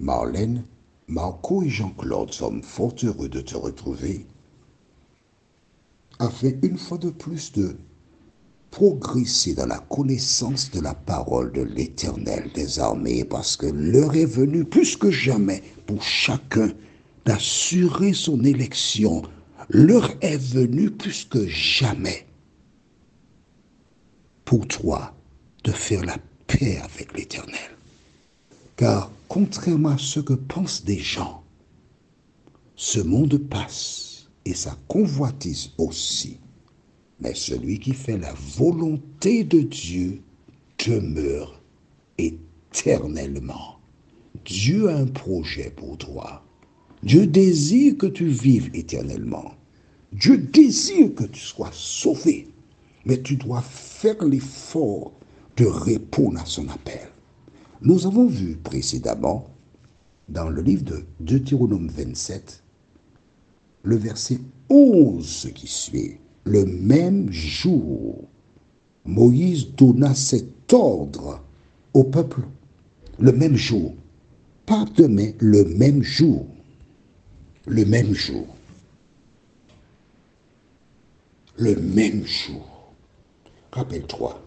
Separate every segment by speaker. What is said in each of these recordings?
Speaker 1: Marlène, Marco et Jean-Claude sommes fort heureux de te retrouver afin une fois de plus de progresser dans la connaissance de la parole de l'Éternel des armées, parce que l'heure est venue plus que jamais pour chacun d'assurer son élection. L'heure est venue plus que jamais pour toi de faire la paix avec l'Éternel. Car contrairement à ce que pensent des gens, ce monde passe et sa convoitise aussi. Mais celui qui fait la volonté de Dieu demeure éternellement. Dieu a un projet pour toi. Dieu désire que tu vives éternellement. Dieu désire que tu sois sauvé. Mais tu dois faire l'effort de répondre à son appel. Nous avons vu précédemment, dans le livre de Deutéronome 27, le verset 11 qui suit. Le même jour, Moïse donna cet ordre au peuple. Le même jour. Pas demain, le même jour. Le même jour. Le même jour. Rappelle-toi,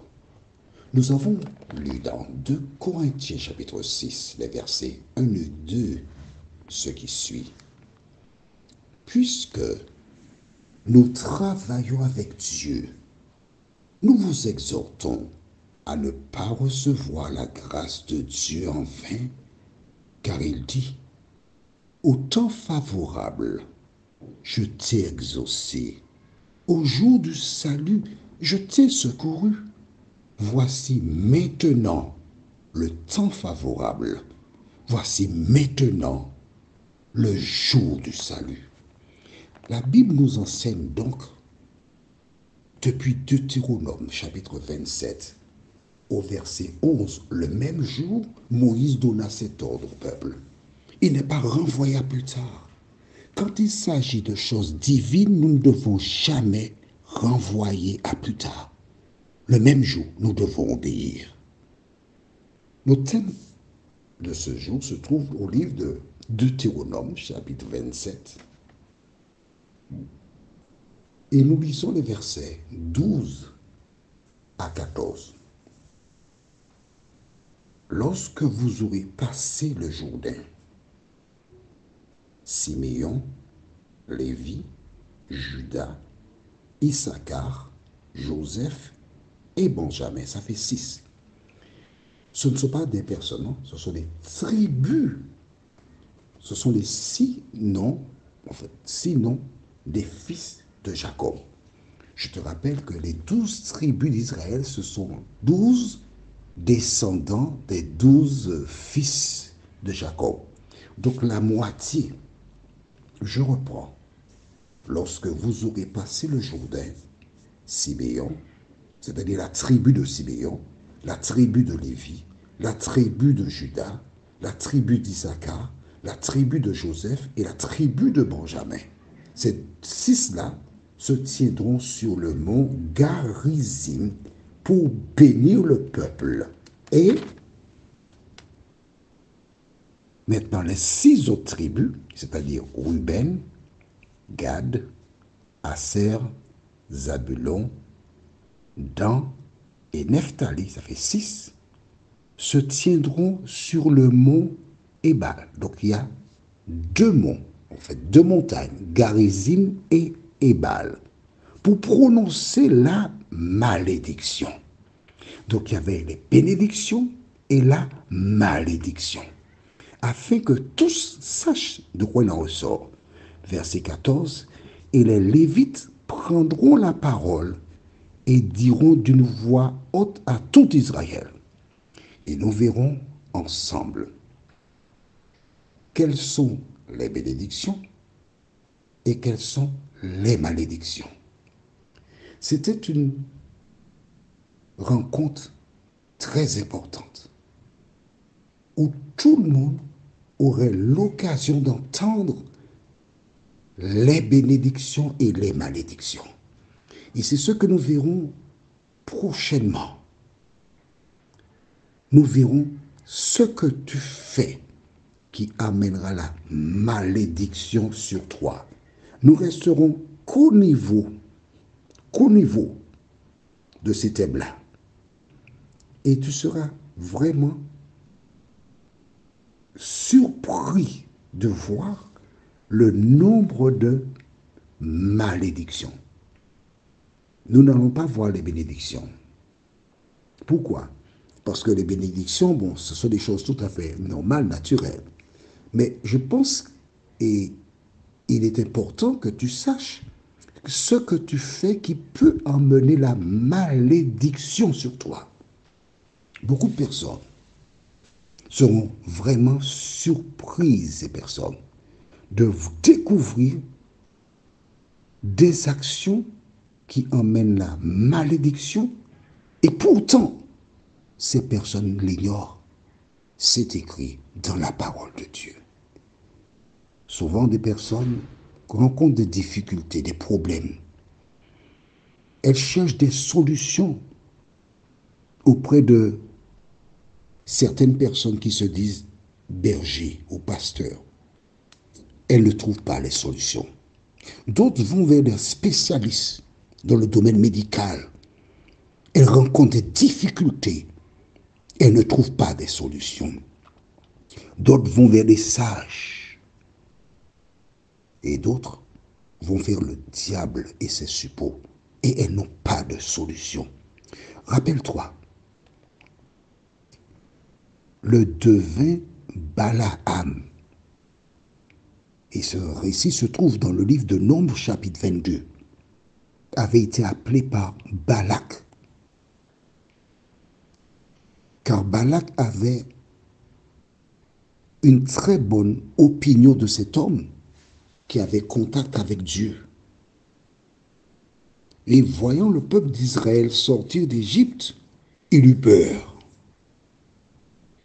Speaker 1: nous avons lu dans 2 Corinthiens chapitre 6, les versets 1 et 2, ce qui suit. Puisque nous travaillons avec Dieu, nous vous exhortons à ne pas recevoir la grâce de Dieu en vain, car il dit, au temps favorable, je t'ai exaucé, au jour du salut, je t'ai secouru. Voici maintenant le temps favorable, voici maintenant le jour du salut. La Bible nous enseigne donc, depuis Deutéronome chapitre 27, au verset 11, le même jour, Moïse donna cet ordre au peuple. Il n'est pas renvoyé à plus tard. Quand il s'agit de choses divines, nous ne devons jamais renvoyer à plus tard. Le même jour, nous devons obéir. Notre thème de ce jour se trouve au livre de Deutéronome, chapitre 27. Et nous lisons les versets 12 à 14. Lorsque vous aurez passé le Jourdain, Siméon, Lévi, Judas, Issachar, Joseph et Benjamin, ça fait 6. Ce ne sont pas des personnes, ce sont des tribus. Ce sont les 6 noms, en fait, 6 noms des fils de Jacob. Je te rappelle que les 12 tribus d'Israël, ce sont 12 descendants des 12 fils de Jacob. Donc la moitié, je reprends. Lorsque vous aurez passé le Jourdain, Siméon, c'est-à-dire la tribu de Siméon, la tribu de Lévi, la tribu de Judas, la tribu d'Issachar, la tribu de Joseph et la tribu de Benjamin. Ces 6-là se tiendront sur le mont Garizim pour bénir le peuple. Et maintenant, les 6 autres tribus, c'est-à-dire Ruben, Gad, Aser, Zabulon, Dan et Nephtali, ça fait 6, se tiendront sur le mont Ébal. Donc il y a 2 monts, en fait 2 montagnes, Garizim et Ébal, pour prononcer la malédiction. Donc il y avait les bénédictions et la malédiction, afin que tous sachent de quoi il en ressort. Verset 14, et les Lévites prendront la parole et diront d'une voix haute à tout Israël. Et nous verrons ensemble quelles sont les bénédictions et quelles sont les malédictions. C'était une rencontre très importante où tout le monde aurait l'occasion d'entendre les bénédictions et les malédictions. Et c'est ce que nous verrons prochainement. Nous verrons ce que tu fais qui amènera la malédiction sur toi. Nous resterons qu'au niveau de ces thèmes-là. Et tu seras vraiment surpris de voir le nombre de malédictions. Nous n'allons pas voir les bénédictions. Pourquoi? Parce que les bénédictions, bon, ce sont des choses tout à fait normales, naturelles. Mais je pense, et il est important que tu saches ce que tu fais qui peut emmener la malédiction sur toi. Beaucoup de personnes seront vraiment surprises, ces personnes, de découvrir des actions qui emmènent la malédiction, et pourtant, ces personnes l'ignorent. C'est écrit dans la parole de Dieu. Souvent, des personnes rencontrent des difficultés, des problèmes. Elles cherchent des solutions auprès de certaines personnes qui se disent bergers ou pasteurs. Elles ne trouvent pas les solutions. D'autres vont vers des spécialistes dans le domaine médical. Elles rencontrent des difficultés. Elles ne trouvent pas des solutions. D'autres vont vers des sages. Et d'autres vont vers le diable et ses suppôts. Et elles n'ont pas de solution. Rappelle-toi, le devin Balaam, et ce récit se trouve dans le livre de Nombres, chapitre 22, avait été appelé par Balak. Car Balak avait une très bonne opinion de cet homme qui avait contact avec Dieu. Et voyant le peuple d'Israël sortir d'Égypte, il eut peur.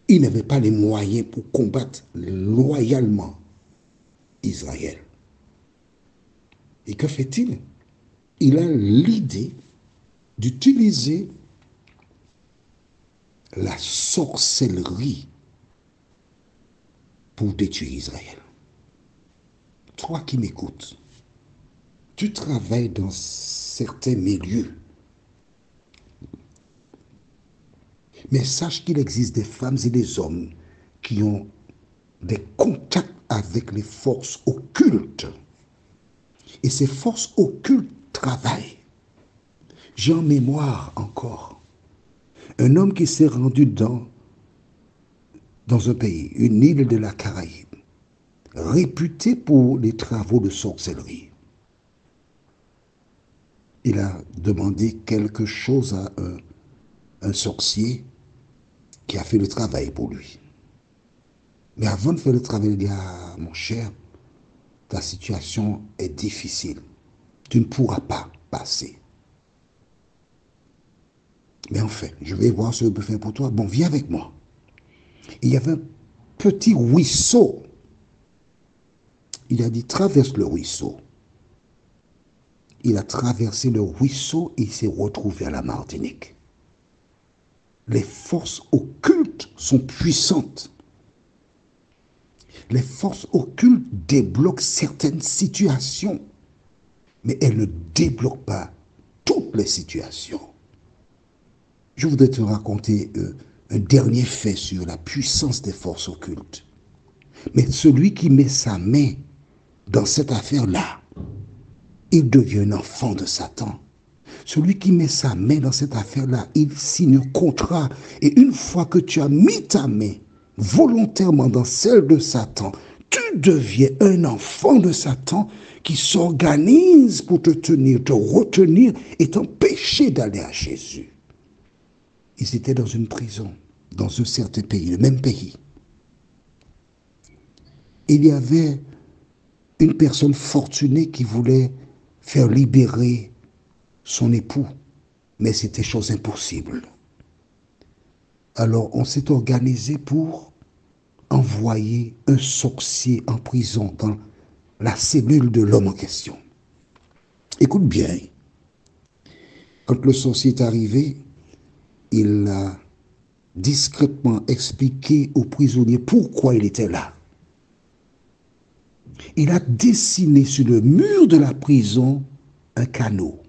Speaker 1: Il n'avait pas les moyens pour combattre loyalement Israël. Et que fait-il? Il a l'idée d'utiliser la sorcellerie pour détruire Israël. Toi qui m'écoutes, tu travailles dans certains milieux. Mais sache qu'il existe des femmes et des hommes qui ont des contacts avec les forces occultes. Et ces forces occultes travaillent. J'ai en mémoire encore un homme qui s'est rendu dans un pays, une île de la Caraïbe, réputé pour les travaux de sorcellerie. Il a demandé quelque chose à un sorcier qui a fait le travail pour lui. Mais avant de faire le travail, il dit: ah, mon cher, ta situation est difficile. Tu ne pourras pas passer. Mais enfin, je vais voir ce que je peux faire pour toi. Bon, viens avec moi. Il y avait un petit ruisseau. Il a dit: traverse le ruisseau. Il a traversé le ruisseau et il s'est retrouvé à la Martinique. Les forces occultes sont puissantes. Les forces occultes débloquent certaines situations, mais elles ne débloquent pas toutes les situations. Je voudrais te raconter un dernier fait sur la puissance des forces occultes. Mais celui qui met sa main dans cette affaire-là, il devient un enfant de Satan. Celui qui met sa main dans cette affaire-là, il signe un contrat. Et une fois que tu as mis ta main volontairement dans celle de Satan, tu deviens un enfant de Satan qui s'organise pour te tenir, te retenir et t'empêcher d'aller à Jésus. Ils étaient dans une prison, dans un certain pays, le même pays. Il y avait une personne fortunée qui voulait faire libérer son époux, mais c'était chose impossible. Alors on s'est organisé pour envoyer un sorcier en prison dans la cellule de l'homme en question. Écoute bien, quand le sorcier est arrivé, il a discrètement expliqué au prisonnier pourquoi il était là. Il a dessiné sur le mur de la prison un canot.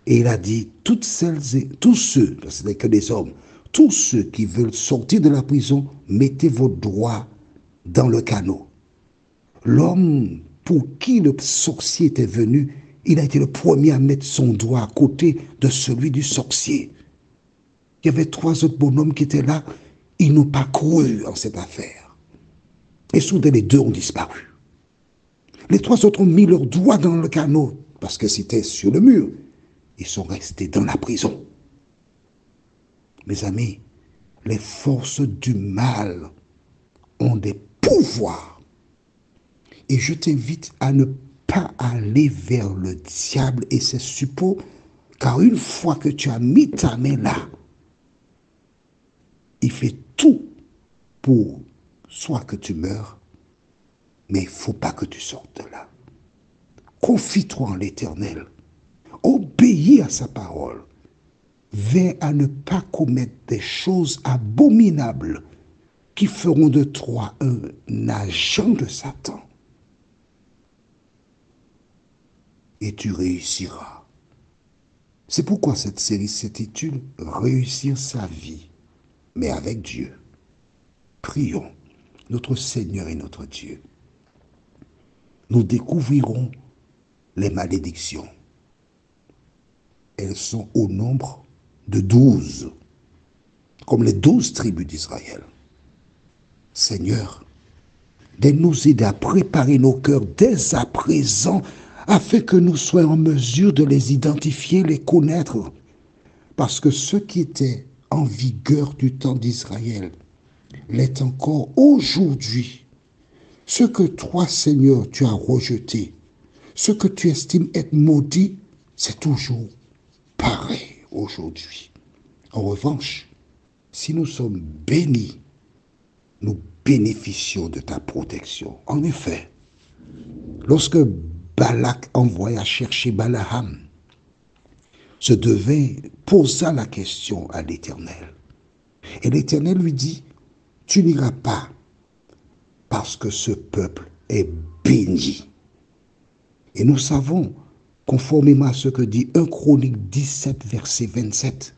Speaker 1: Et il a dit, toutes celles et tous ceux, ce n'est que des hommes, tous ceux qui veulent sortir de la prison, mettez vos doigts dans le canot. L'homme pour qui le sorcier était venu, il a été le premier à mettre son doigt à côté de celui du sorcier. Il y avait 3 autres bonhommes qui étaient là, ils n'ont pas cru en cette affaire. Et soudain, les 2 ont disparu. Les 3 autres ont mis leurs doigts dans le canot, parce que c'était sur le mur. Ils sont restés dans la prison. Mes amis, les forces du mal ont des pouvoirs. Et je t'invite à ne pas aller vers le diable et ses suppôts, car une fois que tu as mis ta main là, il fait tout pour soit que tu meurs, mais il ne faut pas que tu sortes de là. Confie-toi en l'Éternel. Obéis à sa parole. Veille à ne pas commettre des choses abominables qui feront de toi un agent de Satan. Et tu réussiras. C'est pourquoi cette série s'intitule « Réussir sa vie, mais avec Dieu ». Prions, notre Seigneur et notre Dieu. Nous découvrirons les malédictions. Elles sont au nombre de 12, comme les 12 tribus d'Israël. Seigneur, aide-nous aider à préparer nos cœurs dès à présent, afin que nous soyons en mesure de les identifier, les connaître. Parce que ce qui était en vigueur du temps d'Israël l'est encore aujourd'hui. Ce que toi, Seigneur, tu as rejeté, ce que tu estimes être maudit, c'est toujours pareil aujourd'hui. En revanche, si nous sommes bénis, nous bénéficions de ta protection. En effet, lorsque Balak envoya chercher Balaam, se devait posa la question à l'Éternel. Et l'Éternel lui dit, tu n'iras pas parce que ce peuple est béni. Et nous savons, conformément à ce que dit 1 Chronique 17, verset 27,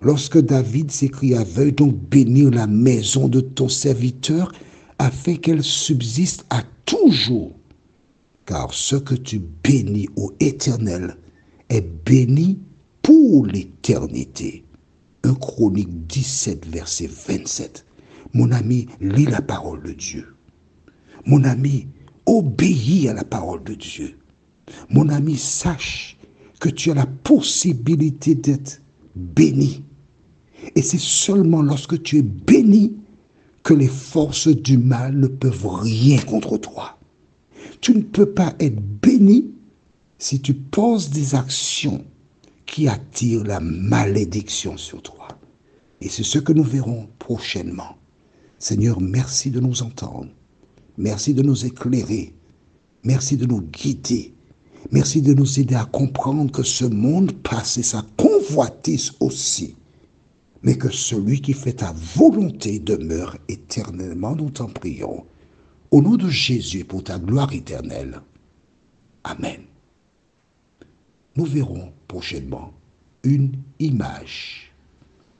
Speaker 1: lorsque David s'écria, veuille donc bénir la maison de ton serviteur afin qu'elle subsiste à toujours. Car ce que tu bénis ô Éternel est béni pour l'éternité. 1 Chronique 17, verset 27. Mon ami, lis la parole de Dieu. Mon ami, obéis à la parole de Dieu. Mon ami, sache que tu as la possibilité d'être béni. Et c'est seulement lorsque tu es béni que les forces du mal ne peuvent rien contre toi. Tu ne peux pas être béni si tu poses des actions qui attirent la malédiction sur toi. Et c'est ce que nous verrons prochainement. Seigneur, merci de nous entendre. Merci de nous éclairer. Merci de nous guider. Merci de nous aider à comprendre que ce monde passe et sa convoitise aussi. Mais que celui qui fait ta volonté demeure éternellement, nous t'en prions. Au nom de Jésus, pour ta gloire éternelle. Amen. Nous verrons prochainement une image.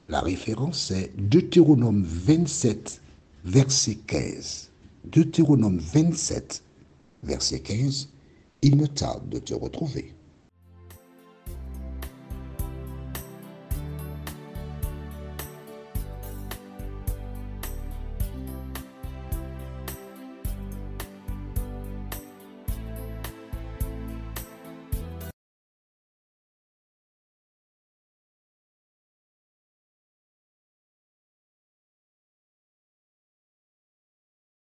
Speaker 1: La référence est Deutéronome 27, verset 15. Deutéronome 27, verset 15. Il me tarde de te retrouver.